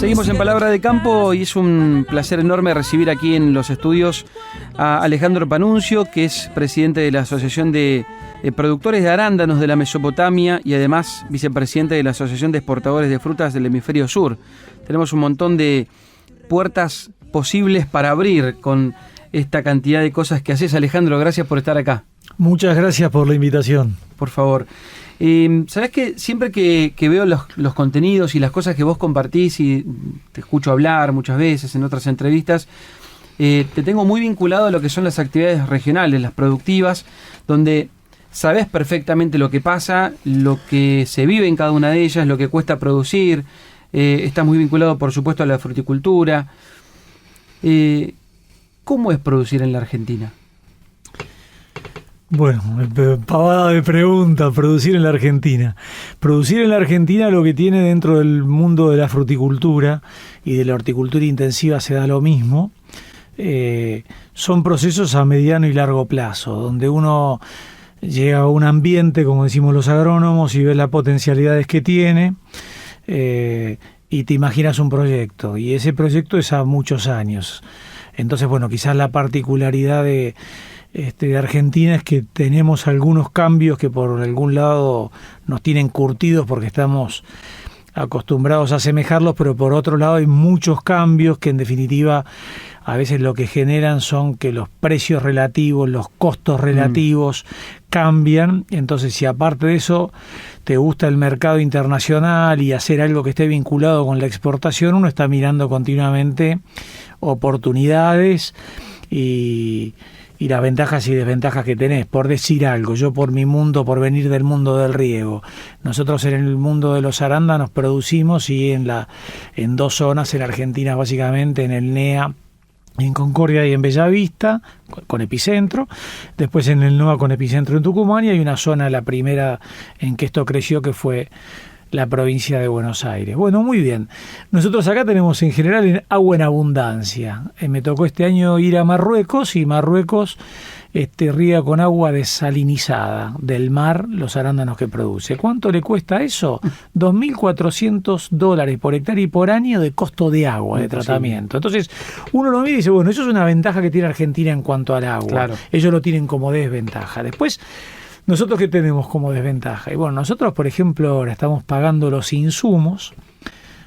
Seguimos en Palabra de Campo y es un placer enorme recibir aquí en los estudios a Alejandro Panunzio, que es presidente de la Asociación de Productores de Arándanos de la Mesopotamia y además vicepresidente de la Asociación de Exportadores de Frutas del Hemisferio Sur. Tenemos un montón de puertas posibles para abrir con esta cantidad de cosas que haces. Alejandro, gracias por estar acá. Muchas gracias por la invitación. Por favor. ¿Sabés que siempre que veo los contenidos y las cosas que vos compartís y te escucho hablar muchas veces en otras entrevistas, te tengo muy vinculado a lo que son las actividades regionales, las productivas, donde sabés perfectamente lo que pasa, lo que se vive en cada una de ellas, lo que cuesta producir, estás muy vinculado por supuesto a la fruticultura. ¿Cómo es producir en la Argentina? Bueno, pavada de pregunta, producir en la Argentina. Producir en la Argentina lo que tiene dentro del mundo de la fruticultura y de la horticultura intensiva se da lo mismo. Son procesos a mediano y largo plazo, donde uno llega a un ambiente, como decimos los agrónomos, y ve las potencialidades que tiene, y te imaginas un proyecto, y ese proyecto es a muchos años. Entonces, bueno, quizás la particularidad de Argentina es que tenemos algunos cambios que por algún lado nos tienen curtidos porque estamos acostumbrados a asemejarlos, pero por otro lado hay muchos cambios que en definitiva a veces lo que generan son que los precios relativos, los costos relativos cambian. Entonces, si aparte de eso te gusta el mercado internacional y hacer algo que esté vinculado con la exportación, uno está mirando continuamente oportunidades y las ventajas y desventajas que tenés. Por decir algo, yo por mi mundo, por venir del mundo del riego, nosotros en el mundo de los arándanos producimos y en dos zonas en Argentina, básicamente en el NEA, en Concordia y en Bellavista, con epicentro, después en el NOA con epicentro en Tucumán, y hay una zona, la primera en que esto creció, que fue la provincia de Buenos Aires. Bueno, muy bien. Nosotros acá tenemos en general agua en abundancia. Me tocó este año ir a Marruecos, y Marruecos riega con agua desalinizada del mar los arándanos que produce. ¿Cuánto le cuesta eso? $2.400 por hectárea y por año de costo de agua, de tratamiento. Entonces, uno lo mira y dice, bueno, eso es una ventaja que tiene Argentina en cuanto al agua. Claro. Ellos lo tienen como desventaja. Después, ¿nosotros qué tenemos como desventaja? Y bueno, nosotros, por ejemplo, ahora estamos pagando los insumos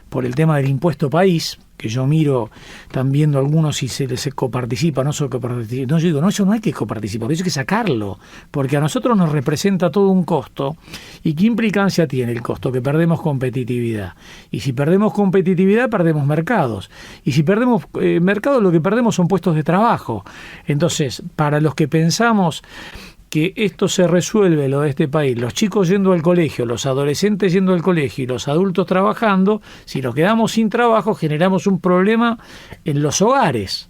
por el tema del impuesto país, que yo miro, están viendo algunos si se les coparticipa, no solo coparticipa. No, yo digo, no, eso no hay que coparticipar, eso hay que sacarlo, porque a nosotros nos representa todo un costo. ¿Y qué implicancia tiene el costo? Que perdemos competitividad. Y si perdemos competitividad, perdemos mercados. Y si perdemos mercados, lo que perdemos son puestos de trabajo. Entonces, para los que pensamos que esto se resuelve, lo de este país, los chicos yendo al colegio, los adolescentes yendo al colegio y los adultos trabajando, si nos quedamos sin trabajo generamos un problema en los hogares.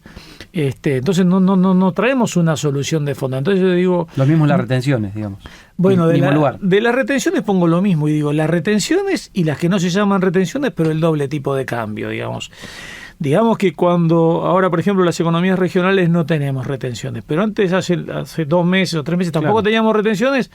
Entonces no traemos una solución de fondo. Entonces yo digo, lo mismo las retenciones, digamos. Bueno, de las retenciones pongo lo mismo, y digo, las retenciones y las que no se llaman retenciones, pero el doble tipo de cambio, digamos. Digamos que cuando ahora, por ejemplo, las economías regionales no tenemos retenciones, pero antes, hace 2 meses o 3 meses, tampoco teníamos retenciones,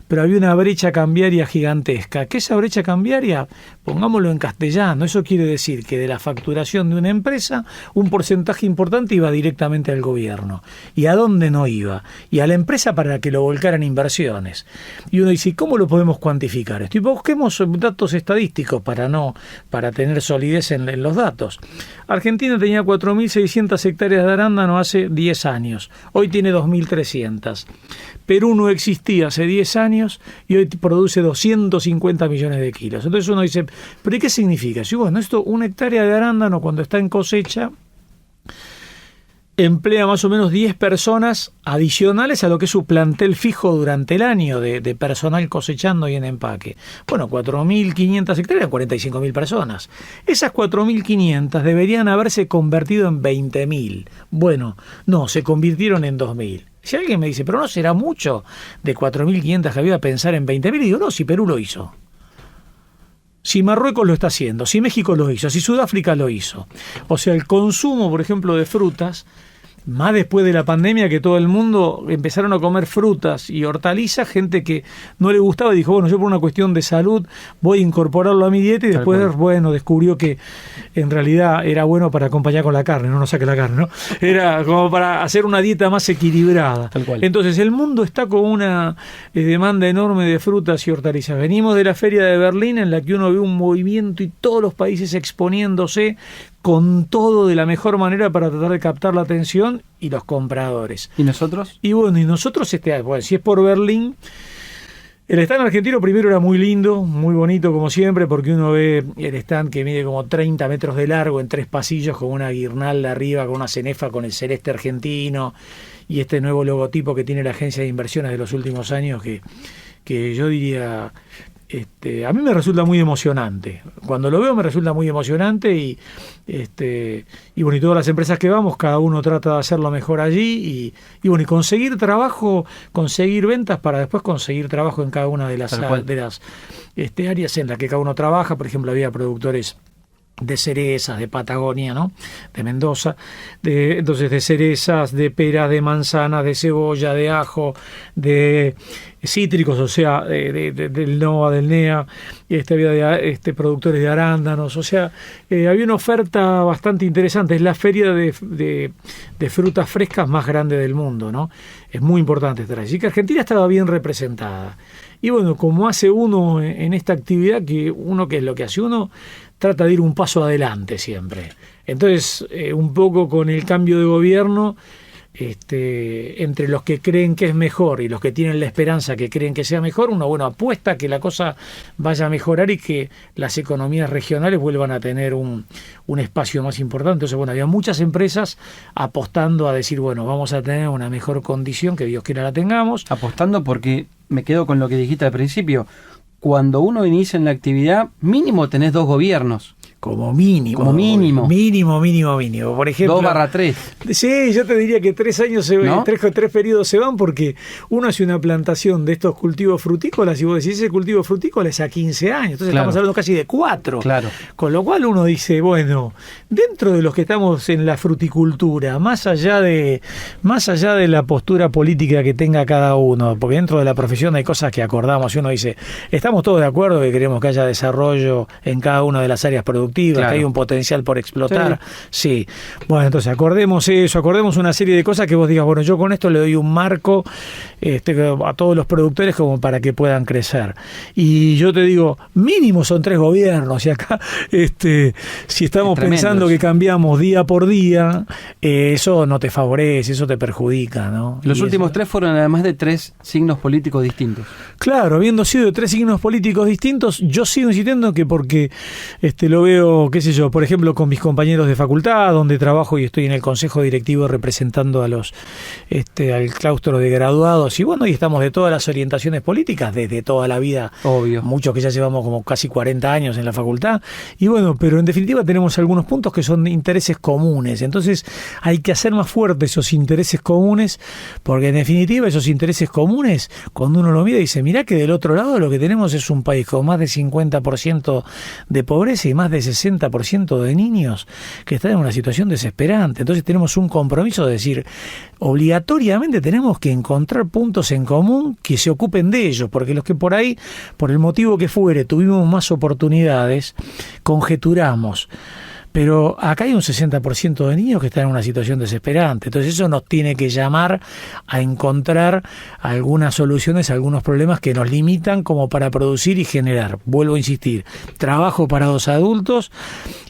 pero había una brecha cambiaria gigantesca. ¿Qué es esa brecha cambiaria? Pongámoslo en castellano. Eso quiere decir que de la facturación de una empresa, un porcentaje importante iba directamente al gobierno. ¿Y a dónde no iba? Y a la empresa para que lo volcaran inversiones. Y uno dice, ¿cómo lo podemos cuantificar esto? Y busquemos datos estadísticos para tener solidez en los datos. Argentina tenía 4.600 hectáreas de arándano hace 10 años. Hoy tiene 2.300. Perú no existía hace 10 años y hoy produce 250 millones de kilos. Entonces uno dice, ¿pero qué significa? Si bueno, una hectárea de arándano cuando está en cosecha emplea más o menos 10 personas adicionales a lo que es su plantel fijo durante el año de personal cosechando y en empaque. Bueno, 4.500 hectáreas, 45.000 personas. Esas 4.500 deberían haberse convertido en 20.000. Bueno, no, se convirtieron en 2.000. Si alguien me dice, pero no será mucho de 4.500 que había a pensar en 20.000, digo, no, si Perú lo hizo. Si Marruecos lo está haciendo, si México lo hizo, si Sudáfrica lo hizo. O sea, el consumo, por ejemplo, de frutas más después de la pandemia, que todo el mundo empezaron a comer frutas y hortalizas, gente que no le gustaba y dijo, bueno, yo por una cuestión de salud voy a incorporarlo a mi dieta, y después, bueno, descubrió que en realidad era bueno para acompañar con la carne, no nos saque la carne, ¿no? Era como para hacer una dieta más equilibrada. Tal cual. Entonces el mundo está con una demanda enorme de frutas y hortalizas. Venimos de la feria de Berlín, en la que uno ve un movimiento y todos los países exponiéndose con todo de la mejor manera para tratar de captar la atención y los compradores. ¿Y nosotros? Y bueno, y nosotros, bueno, si es por Berlín, el stand argentino primero era muy lindo, muy bonito como siempre, porque uno ve el stand que mide como 30 metros de largo en 3 pasillos con una guirnalda arriba, con una cenefa con el celeste argentino y este nuevo logotipo que tiene la agencia de inversiones de los últimos años que yo diría... a mí me resulta muy emocionante. Cuando lo veo me resulta muy emocionante y bueno, y todas las empresas que vamos, cada uno trata de hacerlo mejor allí y bueno, y conseguir trabajo, conseguir ventas para después conseguir trabajo en cada una de las áreas en las que cada uno trabaja. Por ejemplo, había productores de cerezas, de Patagonia, ¿no? De Mendoza, entonces de cerezas, de peras, de manzanas, de cebolla, de ajo, de cítricos, o sea, del NOA, del NEA, había productores de arándanos, o sea, había una oferta bastante interesante. Es la feria de frutas frescas más grande del mundo, ¿no? Es muy importante estar allí. Así que Argentina estaba bien representada. Y bueno, como hace uno en esta actividad, ¿qué es lo que hace uno? Trata de ir un paso adelante siempre. Entonces, un poco con el cambio de gobierno, entre los que creen que es mejor y los que tienen la esperanza que creen que sea mejor, uno, bueno, apuesta a que la cosa vaya a mejorar y que las economías regionales vuelvan a tener un espacio más importante. Entonces, bueno, había muchas empresas apostando a decir, bueno, vamos a tener una mejor condición, que Dios quiera la tengamos. Apostando porque me quedo con lo que dijiste al principio. Cuando uno inicia en la actividad, mínimo tenés 2 gobiernos. Como mínimo. Como mínimo. Mínimo. Por ejemplo, 2/3. Sí, yo te diría que 3 años ¿No? tres periodos se van, porque uno hace una plantación de estos cultivos frutícolas y vos decís, ese cultivo frutícola es a 15 años. Entonces Claro. estamos hablando casi de 4. Claro. Con lo cual uno dice, bueno, dentro de los que estamos en la fruticultura, más allá de la postura política que tenga cada uno, porque dentro de la profesión hay cosas que acordamos y uno dice, estamos todos de acuerdo que queremos que haya desarrollo en cada una de las áreas productivas, claro, que hay un potencial por explotar. Sí. Bueno, entonces acordemos eso, acordemos una serie de cosas que vos digas, bueno, yo con esto le doy un marco a todos los productores como para que puedan crecer. Y yo te digo, mínimo son 3 gobiernos, y acá si estamos pensando que cambiamos día por día, eso no te favorece, eso te perjudica, ¿no? Los últimos 3 fueron además de 3 signos políticos distintos. Claro, habiendo sido de 3 signos políticos distintos, yo sigo insistiendo que porque lo veo, qué sé yo, por ejemplo, con mis compañeros de facultad, donde trabajo y estoy en el consejo directivo representando a los al claustro de graduados, y bueno, y estamos de todas las orientaciones políticas, desde toda la vida. Obvio. Muchos que ya llevamos como casi 40 años en la facultad, y bueno, pero en definitiva tenemos algunos puntos que son intereses comunes. Entonces hay que hacer más fuertes esos intereses comunes, porque en definitiva esos intereses comunes, cuando uno lo mira, dice, mirá que del otro lado lo que tenemos es un país con más de 50% de pobreza y más de 60% de niños que están en una situación desesperante. Entonces tenemos un compromiso de decir, obligatoriamente tenemos que encontrar puntos en común que se ocupen de ellos, porque los que por ahí, por el motivo que fuere, tuvimos más oportunidades, conjeturamos. Pero acá hay un 60% de niños que están en una situación desesperante. Entonces eso nos tiene que llamar a encontrar algunas soluciones a algunos problemas que nos limitan como para producir y generar. Vuelvo a insistir, trabajo para los adultos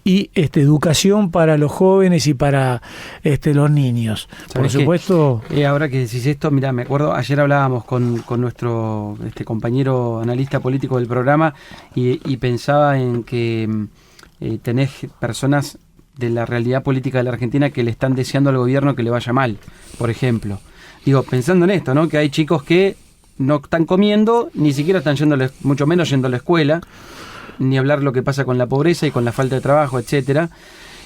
y educación para los jóvenes y para los niños. Por supuesto. Ahora que decís esto, mirá, me acuerdo, ayer hablábamos con nuestro compañero analista político del programa y pensaba en que tenés personas de la realidad política de la Argentina que le están deseando al gobierno que le vaya mal, por ejemplo. Digo, pensando en esto, ¿no? Que hay chicos que no están comiendo, ni siquiera están mucho menos yendo a la escuela, ni hablar lo que pasa con la pobreza y con la falta de trabajo, etcétera.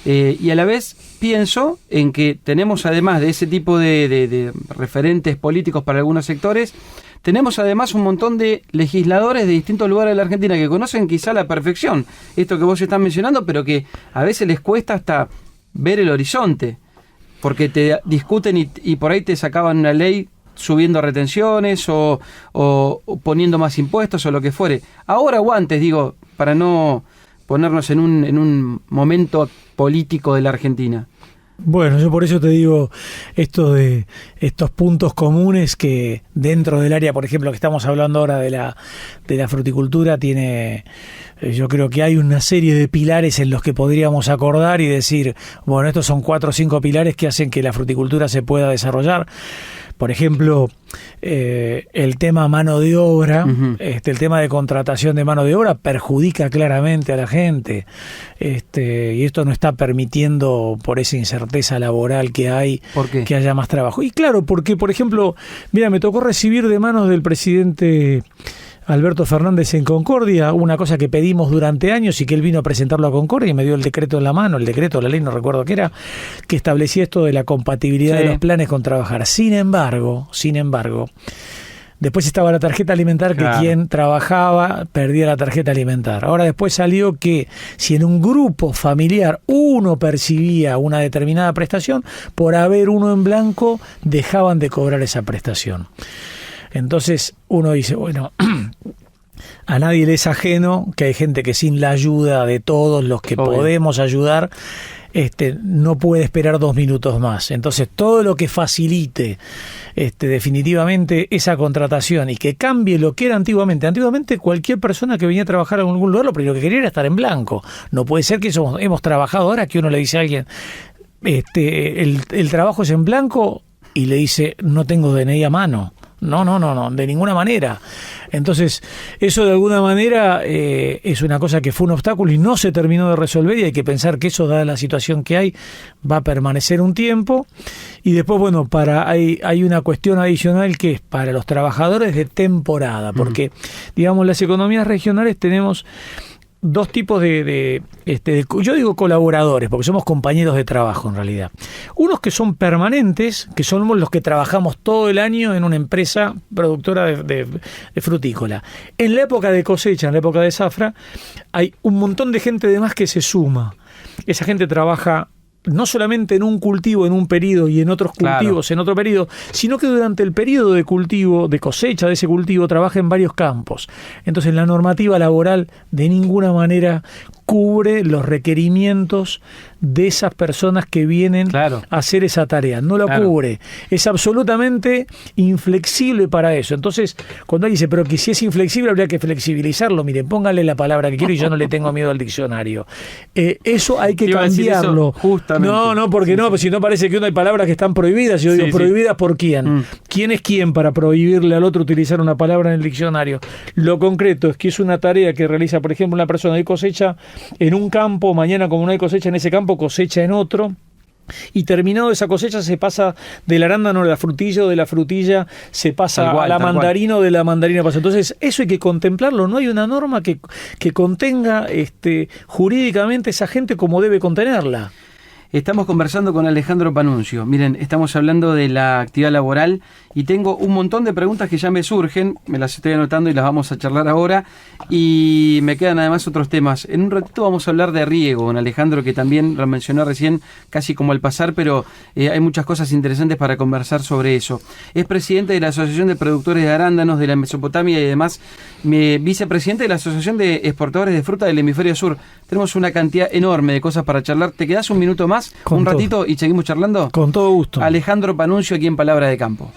Y a la vez pienso en que tenemos, además de ese tipo de referentes políticos para algunos sectores, tenemos además un montón de legisladores de distintos lugares de la Argentina que conocen quizá a la perfección esto que vos estás mencionando, pero que a veces les cuesta hasta ver el horizonte. porque te discuten y por ahí te sacaban una ley subiendo retenciones o poniendo más impuestos o lo que fuere. Ahora o antes, digo, para no ponernos en un momento político de la Argentina. Bueno, yo por eso te digo esto de estos puntos comunes que dentro del área, por ejemplo, que estamos hablando ahora de la fruticultura, tiene, yo creo que hay una serie de pilares en los que podríamos acordar y decir, bueno, estos son 4 o 5 pilares que hacen que la fruticultura se pueda desarrollar. Por ejemplo, el tema mano de obra, el tema de contratación de mano de obra perjudica claramente a la gente, y esto no está permitiendo, por esa incerteza laboral que hay, que haya más trabajo. Y claro, porque, por ejemplo, mira, me tocó recibir de manos del presidente Alberto Fernández en Concordia una cosa que pedimos durante años y que él vino a presentarlo a Concordia y me dio el decreto en la mano, la ley, no recuerdo qué era, que establecía esto de la compatibilidad de los planes con trabajar. Sin embargo, después estaba la tarjeta alimentar, que quien trabajaba perdía la tarjeta alimentar. Ahora después salió que si en un grupo familiar uno percibía una determinada prestación, por haber uno en blanco dejaban de cobrar esa prestación. Entonces uno dice, bueno, a nadie le es ajeno que hay gente que sin la ayuda de todos los que podemos ayudar, no puede esperar 2 minutos más. Entonces todo lo que facilite definitivamente esa contratación y que cambie lo que era antiguamente cualquier persona que venía a trabajar en algún lugar lo primero que quería era estar en blanco. No puede ser que hemos trabajado ahora que uno le dice a alguien, el trabajo es en blanco y le dice, no tengo DNI a mano. No, de ninguna manera. Entonces, eso de alguna manera es una cosa que fue un obstáculo y no se terminó de resolver, y hay que pensar que eso, dada la situación que hay, va a permanecer un tiempo. Y después, bueno, hay una cuestión adicional que es para los trabajadores de temporada, porque, digamos, las economías regionales tenemos 2 tipos yo digo colaboradores, porque somos compañeros de trabajo en realidad. Unos que son permanentes, que somos los que trabajamos todo el año en una empresa productora de frutícola. En la época de cosecha, en la época de zafra, hay un montón de gente de más que se suma. Esa gente trabaja no solamente en un cultivo en un periodo y en otros cultivos en otro periodo, sino que durante el periodo de cultivo, de cosecha de ese cultivo, trabaja en varios campos. Entonces la normativa laboral de ninguna manera cubre los requerimientos de esas personas que vienen a hacer esa tarea. No lo cubre. Es absolutamente inflexible para eso. Entonces, cuando alguien dice, pero que si es inflexible habría que flexibilizarlo, miren, póngale la palabra que quiero y yo no le tengo miedo al diccionario. Eso hay que cambiarlo. No, porque no, si no parece que hay palabras que están prohibidas. Yo digo, ¿prohibidas por quién? ¿Quién es quién para prohibirle al otro utilizar una palabra en el diccionario? Lo concreto es que es una tarea que realiza, por ejemplo, una persona de cosecha en un campo, mañana como no hay cosecha en ese campo, cosecha en otro, y terminado esa cosecha se pasa del arándano a la frutilla, o de la frutilla se pasa a la mandarina, o de la mandarina pasa. Entonces eso hay que contemplarlo. No hay una norma que contenga jurídicamente esa gente como debe contenerla. Estamos conversando con Alejandro Panunzio. Miren, estamos hablando de la actividad laboral y tengo un montón de preguntas que ya me surgen, me las estoy anotando y las vamos a charlar ahora, y me quedan además otros temas. En un ratito vamos a hablar de riego con Alejandro, que también lo mencionó recién, casi como al pasar, pero hay muchas cosas interesantes para conversar sobre eso. Es presidente de la Asociación de Productores de Arándanos de la Mesopotamia y además vicepresidente de la Asociación de Exportadores de Fruta del Hemisferio Sur. Tenemos una cantidad enorme de cosas para charlar. ¿Te quedás un minuto más? Un ratito y seguimos charlando. Con todo gusto. Alejandro Panunzio aquí en Palabra de Campo.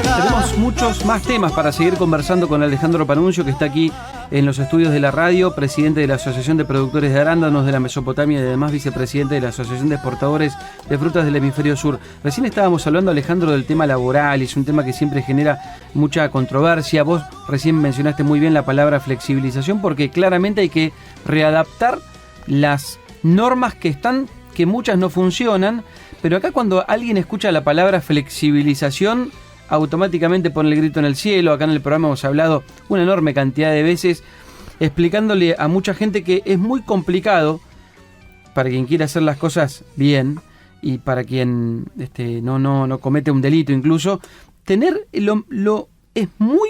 Tenemos muchos más temas para seguir conversando con Alejandro Panunzio, que está aquí en los estudios de la radio, presidente de la Asociación de Productores de Arándanos de la Mesopotamia y además vicepresidente de la Asociación de Exportadores de Frutas del Hemisferio Sur. Recién estábamos hablando, Alejandro, del tema laboral, y es un tema que siempre genera mucha controversia. Vos recién mencionaste muy bien la palabra flexibilización, porque claramente hay que readaptar las normas que están, que muchas no funcionan, pero acá cuando alguien escucha la palabra flexibilización, automáticamente pone el grito en el cielo. Acá en el programa hemos hablado una enorme cantidad de veces explicándole a mucha gente que es muy complicado para quien quiera hacer las cosas bien y para quien no comete un delito incluso, tener es muy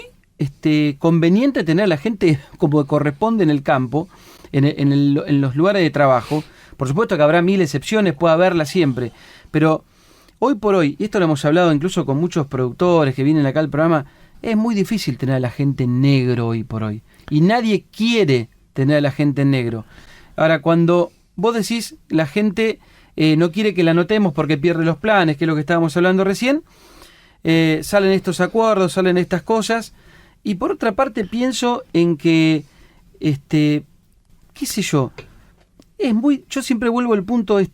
conveniente tener a la gente como corresponde en el campo, en los lugares de trabajo. Por supuesto que habrá 1000 excepciones, puede haberlas siempre, Pero hoy por hoy, y esto lo hemos hablado incluso con muchos productores que vienen acá al programa, es muy difícil tener a la gente en negro hoy por hoy. Y nadie quiere tener a la gente en negro. Ahora, cuando vos decís la gente no quiere que la anotemos porque pierde los planes, que es lo que estábamos hablando recién, salen estos acuerdos, salen estas cosas. Y por otra parte pienso en que, qué sé yo, yo siempre vuelvo al punto es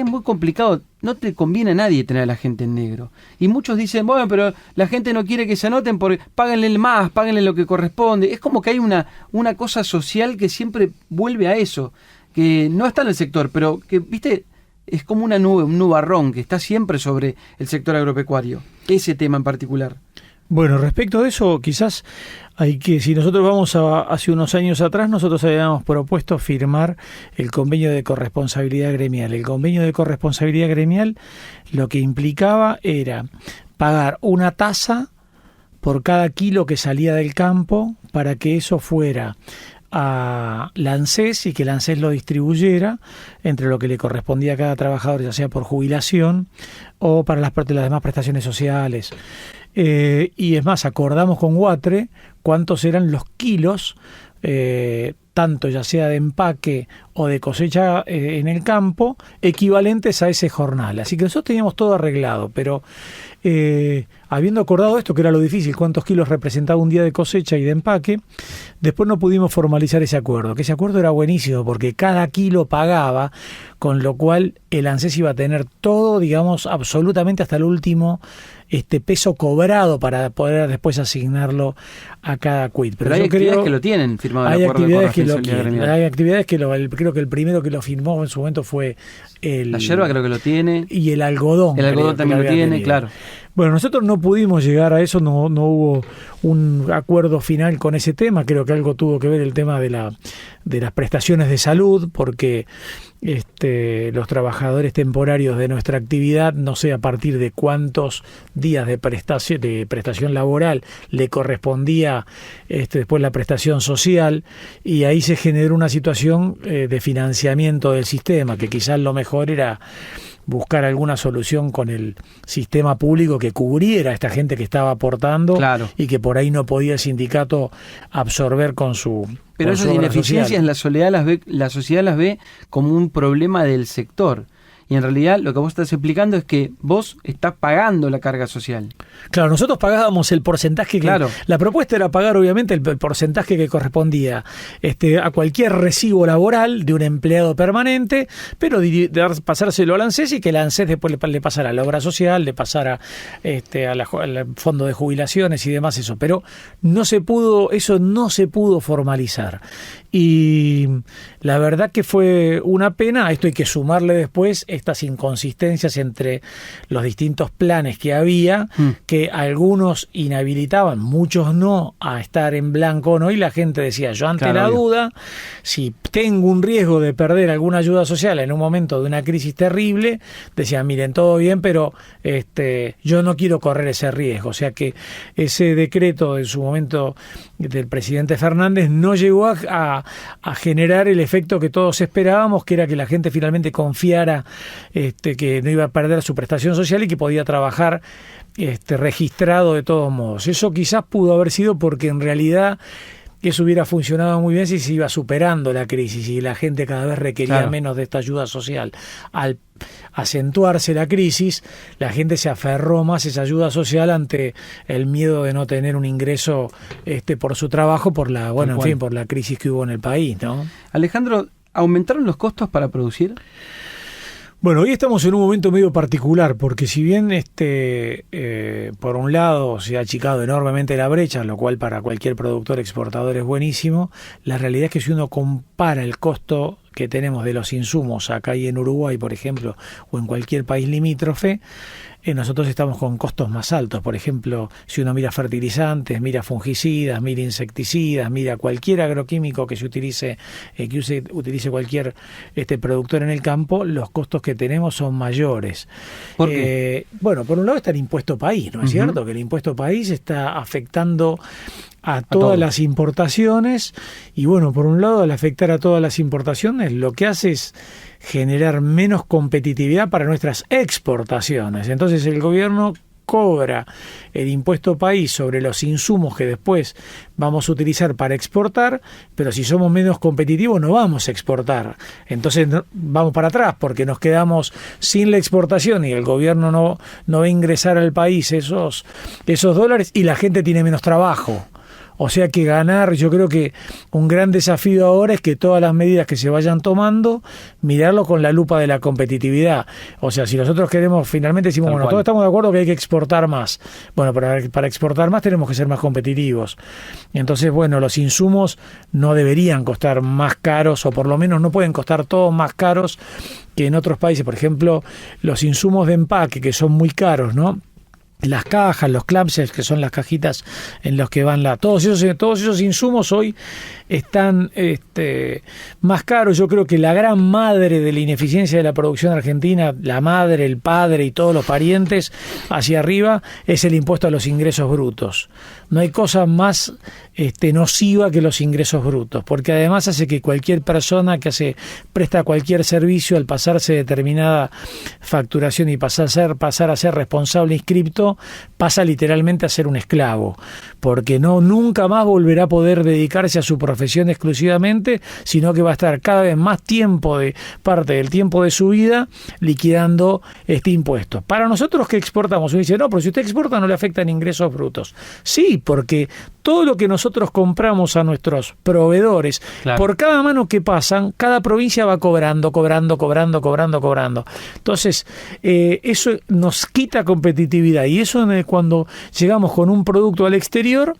muy complicado, no te conviene a nadie tener a la gente en negro. Y muchos dicen, bueno, pero la gente no quiere que se anoten porque páguenle más, páguenle lo que corresponde. Es como que hay una cosa social que siempre vuelve a eso, que no está en el sector, pero que, viste, es como una nube, un nubarrón que está siempre sobre el sector agropecuario, ese tema en particular. Bueno, respecto de eso, quizás hay que, si nosotros vamos hace unos años atrás, nosotros habíamos propuesto firmar el convenio de corresponsabilidad gremial. El convenio de corresponsabilidad gremial lo que implicaba era pagar una tasa por cada kilo que salía del campo para que eso fuera a la ANSES y que la ANSES lo distribuyera entre lo que le correspondía a cada trabajador, ya sea por jubilación o para las demás prestaciones sociales. Y es más, acordamos con Guatre cuántos eran los kilos, tanto ya sea de empaque o de cosecha en el campo, equivalentes a ese jornal. Así que nosotros teníamos todo arreglado, pero habiendo acordado esto, que era lo difícil, cuántos kilos representaba un día de cosecha y de empaque, después no pudimos formalizar ese acuerdo, que ese acuerdo era buenísimo porque cada kilo pagaba, con lo cual el ANSES iba a tener todo, digamos, absolutamente hasta el último peso cobrado para poder después asignarlo a cada quit. Pero hay actividades que lo tienen firmado el acuerdo de corresponsabilidad gremial. Hay actividades que creo que el primero que lo firmó en su momento fue la yerba, creo que lo tiene. Y el algodón. El algodón también lo tiene, tenido. Claro. Bueno, nosotros no pudimos llegar a eso, no hubo un acuerdo final con ese tema. Creo que algo tuvo que ver el tema de las prestaciones de salud, porque los trabajadores temporarios de nuestra actividad, no sé a partir de cuántos días de prestación laboral le correspondía después la prestación social, y ahí se generó una situación de financiamiento del sistema, que quizás lo mejor era buscar alguna solución con el sistema público que cubriera a esta gente que estaba aportando, claro, y que por ahí no podía el sindicato absorber con su... Pero esas ineficiencias la sociedad las ve como un problema del sector. Y en realidad lo que vos estás explicando es que vos estás pagando la carga social. Claro, nosotros pagábamos el porcentaje que... Claro. La propuesta era pagar obviamente el porcentaje que correspondía a cualquier recibo laboral de un empleado permanente, pero pasárselo al ANSES y que el ANSES después le pasara a la obra social, le pasara al fondo de jubilaciones y demás eso. Pero eso no se pudo formalizar. Y la verdad que fue una pena. A esto hay que sumarle después estas inconsistencias entre los distintos planes que había, que algunos inhabilitaban, muchos no, a estar en blanco o no, y la gente decía, yo ante la duda, si tengo un riesgo de perder alguna ayuda social en un momento de una crisis terrible, decían, miren, todo bien, pero yo no quiero correr ese riesgo. O sea que ese decreto en su momento del presidente Fernández no llegó a generar el efecto que todos esperábamos, que era que la gente finalmente confiara que no iba a perder su prestación social y que podía trabajar registrado de todos modos. Eso quizás pudo haber sido porque en realidad eso hubiera funcionado muy bien si se iba superando la crisis y la gente cada vez requería menos de esta ayuda social. Al acentuarse la crisis, la gente se aferró más a esa ayuda social ante el miedo de no tener un ingreso por su trabajo, por la crisis que hubo en el país, ¿no? Alejandro, ¿aumentaron los costos para producir? Bueno, hoy estamos en un momento medio particular, porque si bien por un lado se ha achicado enormemente la brecha, lo cual para cualquier productor exportador es buenísimo, la realidad es que si uno compara el costo que tenemos de los insumos acá y en Uruguay, por ejemplo, o en cualquier país limítrofe, nosotros estamos con costos más altos. Por ejemplo, si uno mira fertilizantes, mira fungicidas, mira insecticidas, mira cualquier agroquímico que se utilice, utilice cualquier productor en el campo, los costos que tenemos son mayores. ¿Por qué? Bueno, por un lado está el impuesto país, ¿no es cierto? Que el impuesto país está afectando a todas las importaciones, y bueno, por un lado, al afectar a todas las importaciones, lo que hace es generar menos competitividad para nuestras exportaciones. Entonces el gobierno cobra el impuesto país sobre los insumos que después vamos a utilizar para exportar, pero si somos menos competitivos no vamos a exportar. Entonces vamos para atrás porque nos quedamos sin la exportación y el gobierno no va a ingresar al país esos dólares y la gente tiene menos trabajo. O sea que ganar, yo creo que un gran desafío ahora es que todas las medidas que se vayan tomando, mirarlo con la lupa de la competitividad. O sea, si nosotros queremos, finalmente decimos, bueno, todos estamos de acuerdo que hay que exportar más. Bueno, para exportar más tenemos que ser más competitivos. Entonces, bueno, los insumos no deberían costar más caros, o por lo menos no pueden costar todos más caros que en otros países. Por ejemplo, los insumos de empaque, que son muy caros, ¿no? Las cajas, los clamshells, que son las cajitas en los que van todos esos insumos hoy están más caros. Yo creo que la gran madre de la ineficiencia de la producción argentina, la madre, el padre y todos los parientes hacia arriba, es el impuesto a los ingresos brutos. No hay cosa más nociva que los ingresos brutos, porque además hace que cualquier persona que presta cualquier servicio, al pasarse determinada facturación y pasar a ser responsable inscripto, pasa literalmente a ser un esclavo, porque nunca más volverá a poder dedicarse a su profesión exclusivamente, sino que va a estar cada vez más tiempo parte del tiempo de su vida liquidando este impuesto. Para nosotros que exportamos, uno dice, no, pero si usted exporta no le afectan ingresos brutos. Sí, porque todo lo que nosotros compramos a nuestros proveedores, claro, por cada mano que pasan, cada provincia va cobrando. Entonces, eso nos quita competitividad, y eso cuando llegamos con un producto al exterior,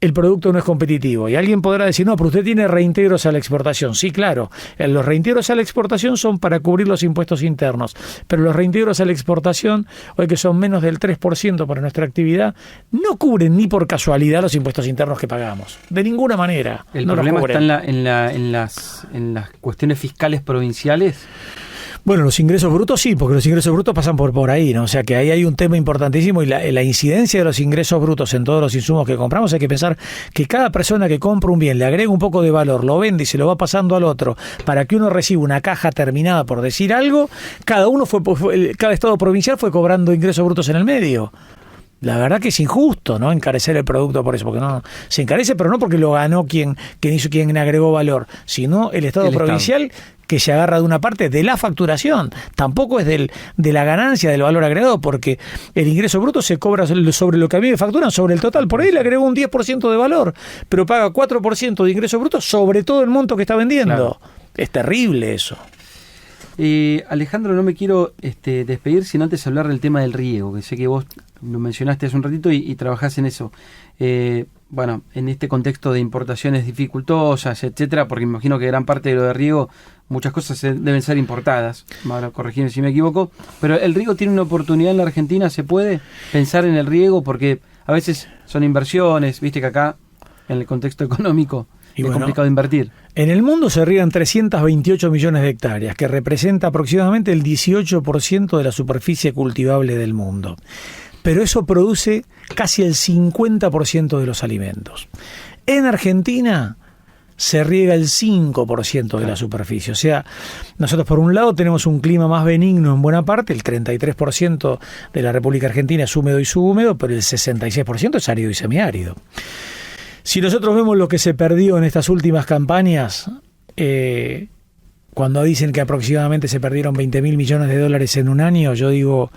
el producto no es competitivo. Y alguien podrá decir, no, pero usted tiene reintegros a la exportación. Sí, claro, los reintegros a la exportación son para cubrir los impuestos internos, pero los reintegros a la exportación, hoy que son menos del 3% para nuestra actividad, no cubren ni por casualidad los impuestos internos que pagamos. De ninguna manera. El problema está en las cuestiones fiscales provinciales. Bueno, los ingresos brutos sí, porque los ingresos brutos pasan por ahí, ¿no? O sea que ahí hay un tema importantísimo, y la incidencia de los ingresos brutos en todos los insumos que compramos. Hay que pensar que cada persona que compra un bien le agrega un poco de valor, lo vende y se lo va pasando al otro para que uno reciba una caja terminada, por decir algo. Cada estado provincial fue cobrando ingresos brutos en el medio. La verdad que es injusto, ¿no?, encarecer el producto por eso, porque no se encarece, pero no porque lo ganó quien agregó valor, sino el Estado provincial, que se agarra de una parte de la facturación. Tampoco es de la ganancia del valor agregado, porque el ingreso bruto se cobra sobre lo que a mí me facturan, sobre el total. Por ahí le agregó un 10% de valor, pero paga 4% de ingreso bruto sobre todo el monto que está vendiendo. Claro. Es terrible eso. Alejandro, no me quiero despedir sin antes hablar del tema del riego, que sé que vos lo mencionaste hace un ratito y trabajás en eso. Bueno, en este contexto de importaciones dificultosas, etcétera, porque me imagino que gran parte de lo de riego, muchas cosas deben ser importadas, ahora corregime si me equivoco, pero el riego tiene una oportunidad en la Argentina. ¿Se puede pensar en el riego? Porque a veces son inversiones, viste que acá, en el contexto económico, es complicado invertir. En el mundo se riegan 328 millones de hectáreas, que representa aproximadamente el 18% de la superficie cultivable del mundo. Pero eso produce casi el 50% de los alimentos. En Argentina se riega el 5% de la superficie. O sea, nosotros por un lado tenemos un clima más benigno en buena parte, el 33% de la República Argentina es húmedo y subhúmedo, pero el 66% es árido y semiárido. Si nosotros vemos lo que se perdió en estas últimas campañas, cuando dicen que aproximadamente se perdieron 20.000 millones de dólares en un año, yo digo,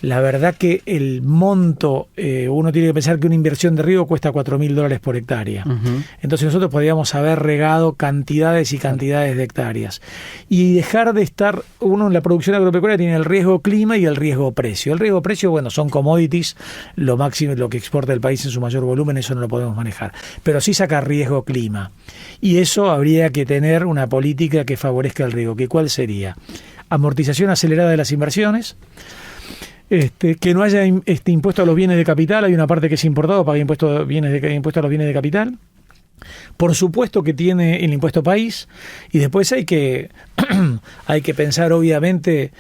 la verdad que el monto, uno tiene que pensar que una inversión de riego cuesta $4.000 por hectárea. Uh-huh. Entonces nosotros podríamos haber regado cantidades y cantidades de hectáreas. Y dejar de estar, uno en la producción agropecuaria tiene el riesgo clima y el riesgo precio. El riesgo precio, bueno, son commodities, lo máximo, lo que exporta el país en su mayor volumen, eso no lo podemos manejar. Pero sí sacar riesgo clima. Y eso habría que tener una política que favorezca el riego. ¿Que cuál sería? Amortización acelerada de las inversiones. Que no haya impuesto a los bienes de capital. Hay una parte que es importado, paga impuesto a los bienes de capital. Por supuesto que tiene el impuesto país, y después hay que pensar obviamente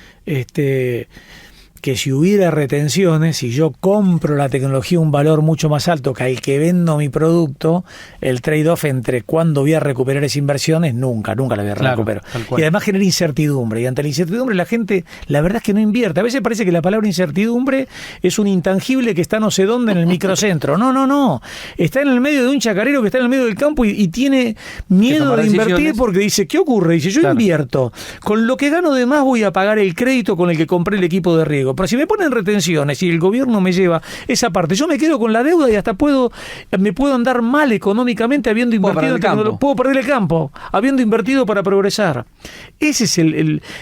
que si hubiera retenciones, si yo compro la tecnología a un valor mucho más alto que al que vendo mi producto, el trade-off entre cuándo voy a recuperar esa inversión es nunca la voy a recuperar. Y además genera incertidumbre, y ante la incertidumbre la gente, la verdad es que no invierte. A veces parece que la palabra incertidumbre es un intangible que está no sé dónde en el microcentro. No. Está en el medio de un chacarero que está en el medio del campo y tiene miedo de invertir porque dice, ¿qué ocurre? Dice, yo invierto. Con lo que gano de más voy a pagar el crédito con el que compré el equipo de riego. Pero si me ponen retenciones y el gobierno me lleva esa parte, yo me quedo con la deuda y hasta me puedo andar mal económicamente habiendo invertido en tecnología. Puedo perder el campo, habiendo invertido para progresar. Ese es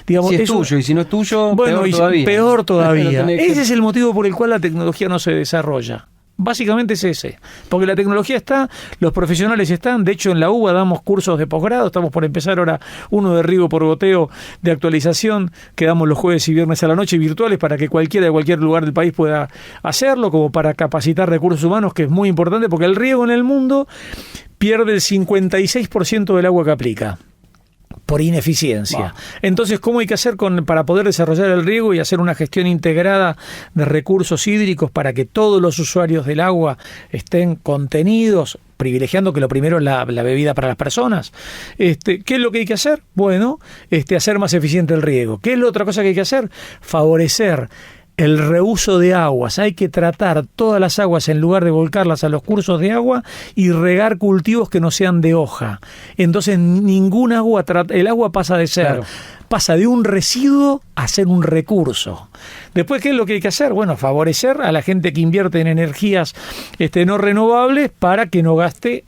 digamos, si es tuyo, y si no es tuyo, bueno, peor todavía. Ese es el motivo por el cual la tecnología no se desarrolla. Básicamente es ese, porque la tecnología está, los profesionales están, de hecho en la UBA damos cursos de posgrado, estamos por empezar ahora uno de riego por goteo de actualización, que damos los jueves y viernes a la noche virtuales para que cualquiera de cualquier lugar del país pueda hacerlo, como para capacitar recursos humanos, que es muy importante, porque el riego en el mundo pierde el 56% del agua que aplica por ineficiencia. Wow. Entonces, ¿cómo hay que hacer para poder desarrollar el riego y hacer una gestión integrada de recursos hídricos para que todos los usuarios del agua estén contenidos, privilegiando que lo primero es la bebida para las personas? ¿Qué es lo que hay que hacer? Bueno, hacer más eficiente el riego. ¿Qué es la otra cosa que hay que hacer? Favorecer el reuso de aguas. Hay que tratar todas las aguas en lugar de volcarlas a los cursos de agua y regar cultivos que no sean de hoja. Entonces ningún agua, el agua pasa de un residuo a ser un recurso. Después, ¿qué es lo que hay que hacer? Bueno, favorecer a la gente que invierte en energías no renovables para que no gaste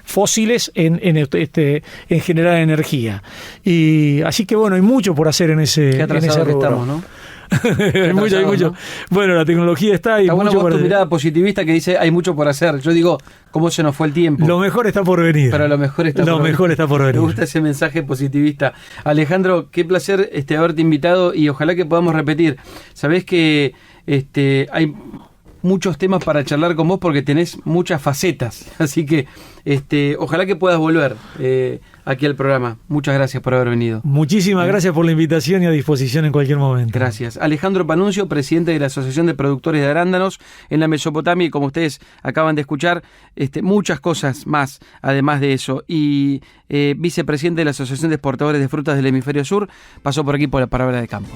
fósiles en generar energía. Y así que bueno, hay mucho por hacer en ese rubro. Estamos, ¿no? hay mucho. Bueno, la tecnología está y mucho por tu mirada positivista que dice hay mucho por hacer. Yo digo, ¿cómo se nos fue el tiempo? Lo mejor está por venir. Pero lo mejor está por venir. Me gusta ese mensaje positivista. Alejandro, qué placer haberte invitado y ojalá que podamos repetir. Sabés que hay muchos temas para charlar con vos porque tenés muchas facetas, así que ojalá que puedas volver aquí al programa. Muchas gracias por haber venido. Muchísimas gracias por la invitación y a disposición en cualquier momento. Gracias. Alejandro Panuncio, presidente de la Asociación de Productores de Arándanos en la Mesopotamia, y como ustedes acaban de escuchar, muchas cosas más además de eso, y vicepresidente de la Asociación de Exportadores de Frutas del Hemisferio Sur, pasó por aquí por la Palabra de Campo.